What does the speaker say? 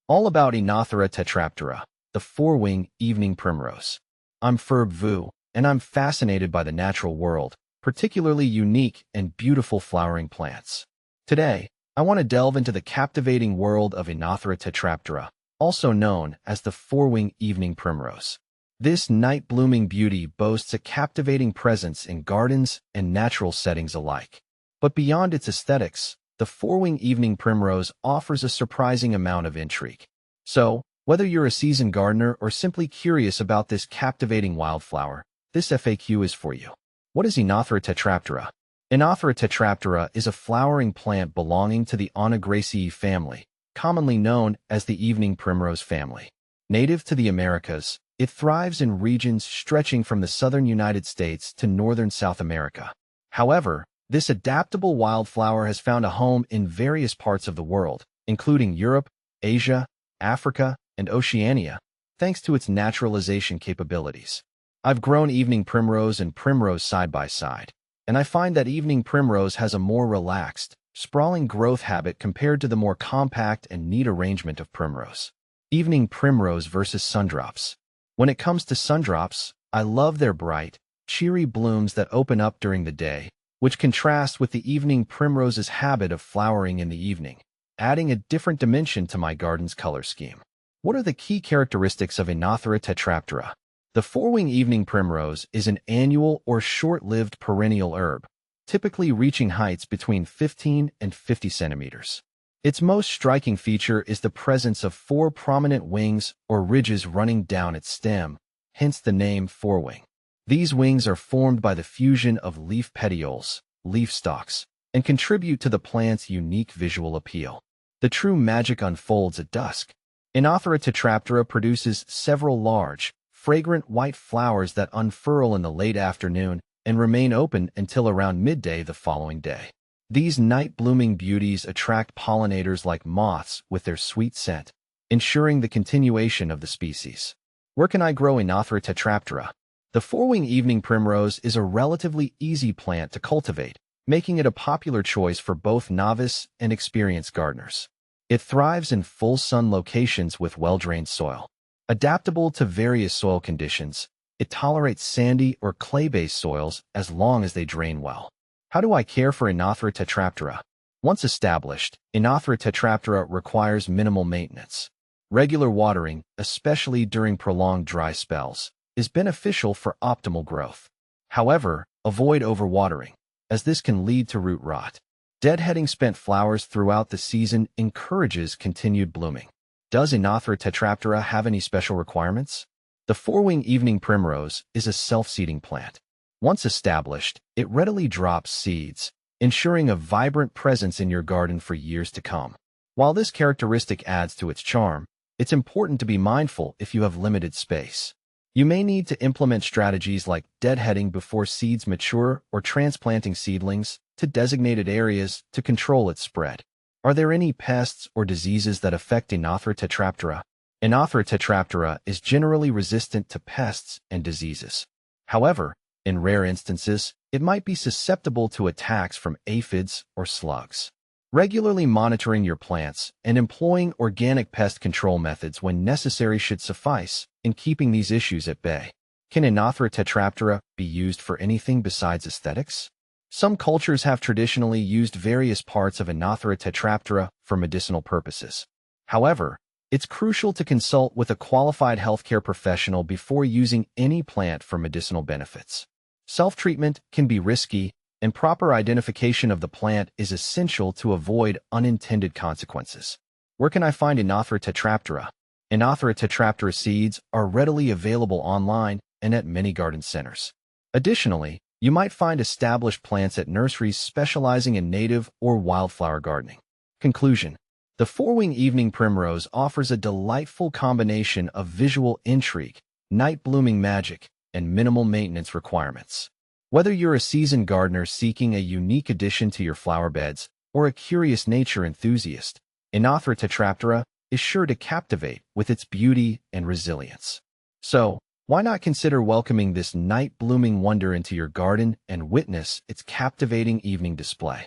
all about Oenothera tetraptera, the four-wing evening primrose. I'm Ferb Vu, and I'm fascinated by the natural world, particularly unique and beautiful flowering plants. Today, I want to delve into the captivating world of Oenothera tetraptera, also known as the four-wing evening primrose. This night-blooming beauty boasts a captivating presence in gardens and natural settings alike. But beyond its aesthetics, the four-wing evening primrose offers a surprising amount of intrigue. So, whether you're a seasoned gardener or simply curious about this captivating wildflower, this FAQ is for you. What is Oenothera tetraptera? Oenothera tetraptera is a flowering plant belonging to the Oenotheraceae family, commonly known as the evening primrose family. Native to the Americas, it thrives in regions stretching from the southern United States to northern South America. However, this adaptable wildflower has found a home in various parts of the world, including Europe, Asia, Africa, and Oceania, thanks to its naturalization capabilities. I've grown evening primrose and primrose side by side, and I find that evening primrose has a more relaxed, sprawling growth habit compared to the more compact and neat arrangement of primrose. Evening primrose versus sundrops. When it comes to sundrops, I love their bright, cheery blooms that open up during the day, which contrasts with the evening primrose's habit of flowering in the evening, adding a different dimension to my garden's color scheme. What are the key characteristics of Oenothera tetraptera? The four-wing evening primrose is an annual or short-lived perennial herb, typically reaching heights between 15 and 50 centimeters. Its most striking feature is the presence of four prominent wings or ridges running down its stem, hence the name four-wing. These wings are formed by the fusion of leaf petioles, leaf stalks, and contribute to the plant's unique visual appeal. The true magic unfolds at dusk. Oenothera tetraptera produces several large, fragrant white flowers that unfurl in the late afternoon and remain open until around midday the following day. These night-blooming beauties attract pollinators like moths with their sweet scent, ensuring the continuation of the species. Where can I grow Oenothera tetraptera? The four-wing evening primrose is a relatively easy plant to cultivate, making it a popular choice for both novice and experienced gardeners. It thrives in full-sun locations with well-drained soil. Adaptable to various soil conditions, it tolerates sandy or clay-based soils as long as they drain well. How do I care for Oenothera tetraptera? Once established, Oenothera tetraptera requires minimal maintenance. Regular watering, especially during prolonged dry spells, is beneficial for optimal growth. However, avoid overwatering, as this can lead to root rot. Deadheading spent flowers throughout the season encourages continued blooming. Does Oenothera tetraptera have any special requirements? The four-wing evening primrose is a self-seeding plant. Once established, it readily drops seeds, ensuring a vibrant presence in your garden for years to come. While this characteristic adds to its charm, it's important to be mindful if you have limited space. You may need to implement strategies like deadheading before seeds mature or transplanting seedlings to designated areas to control its spread. Are there any pests or diseases that affect Oenothera tetraptera? Oenothera tetraptera is generally resistant to pests and diseases. However, in rare instances, it might be susceptible to attacks from aphids or slugs. Regularly monitoring your plants and employing organic pest control methods when necessary should suffice in keeping these issues at bay. Can Oenothera tetraptera be used for anything besides aesthetics? Some cultures have traditionally used various parts of Oenothera tetraptera for medicinal purposes. However, it's crucial to consult with a qualified healthcare professional before using any plant for medicinal benefits. Self-treatment can be risky, and proper identification of the plant is essential to avoid unintended consequences. Where can I find Oenothera tetraptera? Oenothera tetraptera seeds are readily available online and at many garden centers. Additionally, you might find established plants at nurseries specializing in native or wildflower gardening. Conclusion: the four-wing evening primrose offers a delightful combination of visual intrigue, night-blooming magic, and minimal maintenance requirements. Whether you're a seasoned gardener seeking a unique addition to your flower beds or a curious nature enthusiast, Oenothera tetraptera is sure to captivate with its beauty and resilience. So, why not consider welcoming this night-blooming wonder into your garden and witness its captivating evening display?